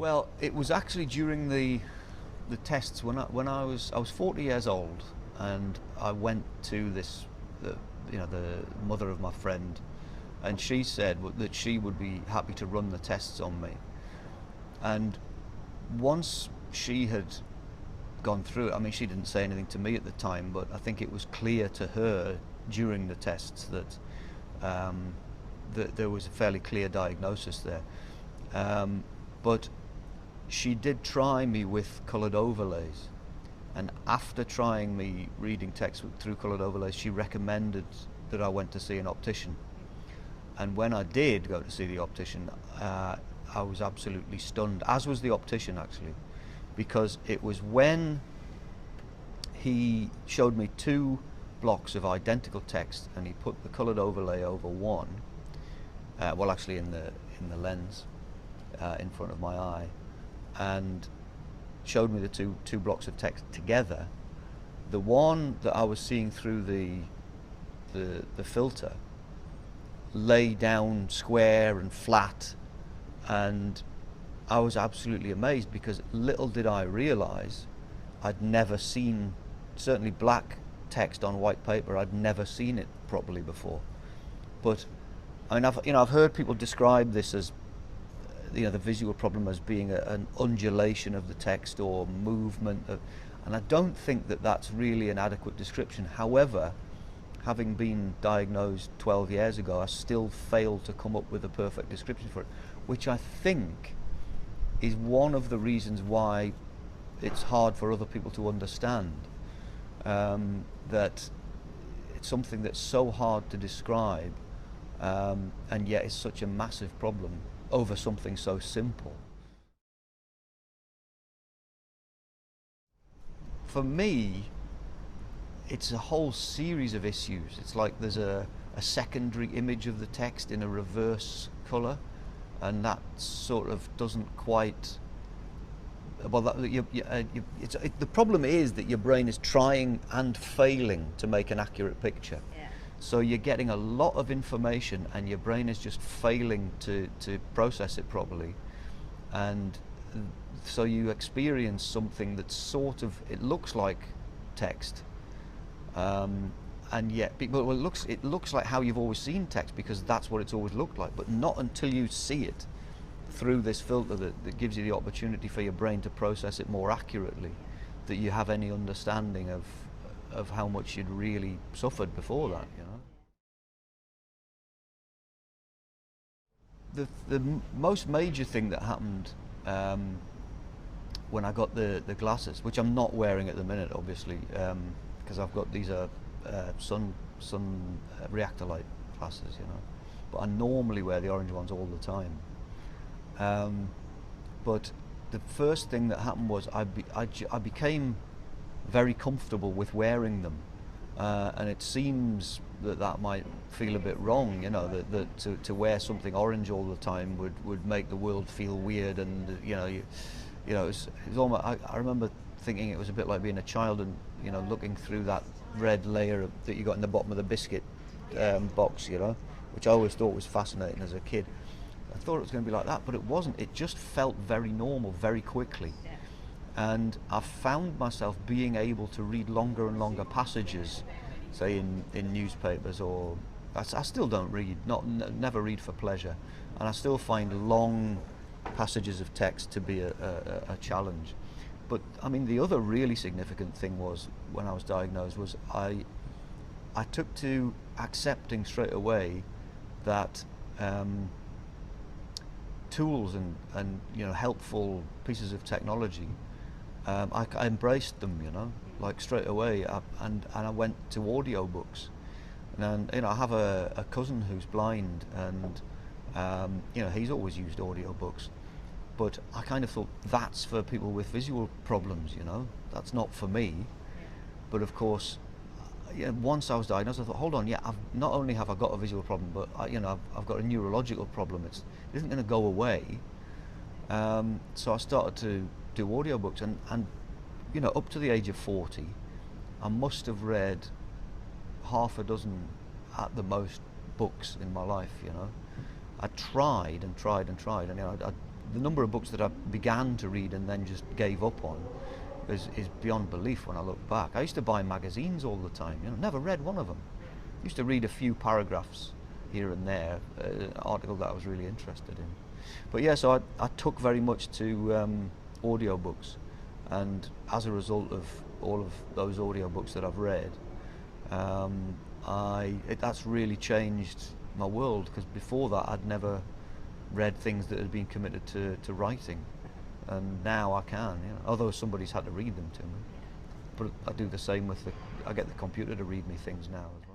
Well, it was actually during the tests when I was 40 years old, and I went to the mother of my friend, and she said that she would be happy to run the tests on me. And once she had gone through it, I mean, she didn't say anything to me at the time, but I think it was clear to her during the tests that there was a fairly clear diagnosis there. But she did try me with coloured overlays, and after trying me reading text through coloured overlays, she recommended that I went to see an optician. And when I did go to see the optician, I was absolutely stunned, as was the optician actually, because it was when he showed me two blocks of identical text and he put the coloured overlay over one, well actually in the lens in front of my eye, and showed me the two blocks of text together. The one that I was seeing through the filter lay down square and flat, and I was absolutely amazed, because little did I realise I'd never seen, certainly black text on white paper, I'd never seen it properly before. But I mean, I've heard people describe this as, the visual problem as being an undulation of the text or movement of, and I don't think that that's really an adequate description. However, having been diagnosed 12 years ago, I still failed to come up with a perfect description for it, which I think is one of the reasons why it's hard for other people to understand, that it's something that's so hard to describe, and yet it's such a massive problem over something so simple. For me, it's a whole series of issues. It's like there's a secondary image of the text in a reverse colour, and that sort of doesn't quite, well, the problem is that your brain is trying and failing to make an accurate picture. Yeah. So you're getting a lot of information and your brain is just failing to process it properly, and so you experience something that sort of, it looks like text, and yet it looks like how you've always seen text, because that's what it's always looked like, but not until you see it through this filter that gives you the opportunity for your brain to process it more accurately, that you have any understanding of how much you'd really suffered before that, The most major thing that happened when I got the glasses, which I'm not wearing at the minute, obviously, because I've got these sun reactor light glasses, but I normally wear the orange ones all the time. But the first thing that happened was I became very comfortable with wearing them, and it seems that might feel a bit wrong, that to wear something orange all the time would make the world feel weird, and it's almost, I remember thinking it was a bit like being a child and looking through that red layer that you got in the bottom of the biscuit box, which I always thought was fascinating as a kid. I thought it was going to be like that, but it wasn't. It just felt very normal very quickly. Yeah. And I found myself being able to read longer and longer passages, say in newspapers, or I still don't read, never read for pleasure, and I still find long passages of text to be a challenge. But I mean, the other really significant thing was, when I was diagnosed, was I took to accepting straight away that tools and helpful pieces of technology, I embraced them, like straight away, and I went to audiobooks. And I have a cousin who's blind, and he's always used audiobooks, but I kind of thought that's for people with visual problems, that's not for me. But of course, once I was diagnosed, I thought, hold on, not only have I got a visual problem, but I've got a neurological problem. It isn't going to go away. So I started to do audiobooks, and up to the age of 40, I must have read half a dozen at the most books in my life. I tried and tried and tried, and the number of books that I began to read and then just gave up on is beyond belief when I look back. I used to buy magazines all the time, never read one of them. Used to read a few paragraphs here and there, an article that I was really interested in. But yeah, so I took very much to audiobooks, and as a result of all of those audiobooks that I've read, that's really changed my world, because before that I'd never read things that had been committed to writing, and now I can, although somebody's had to read them to me. But I do the same with I get the computer to read me things now as well.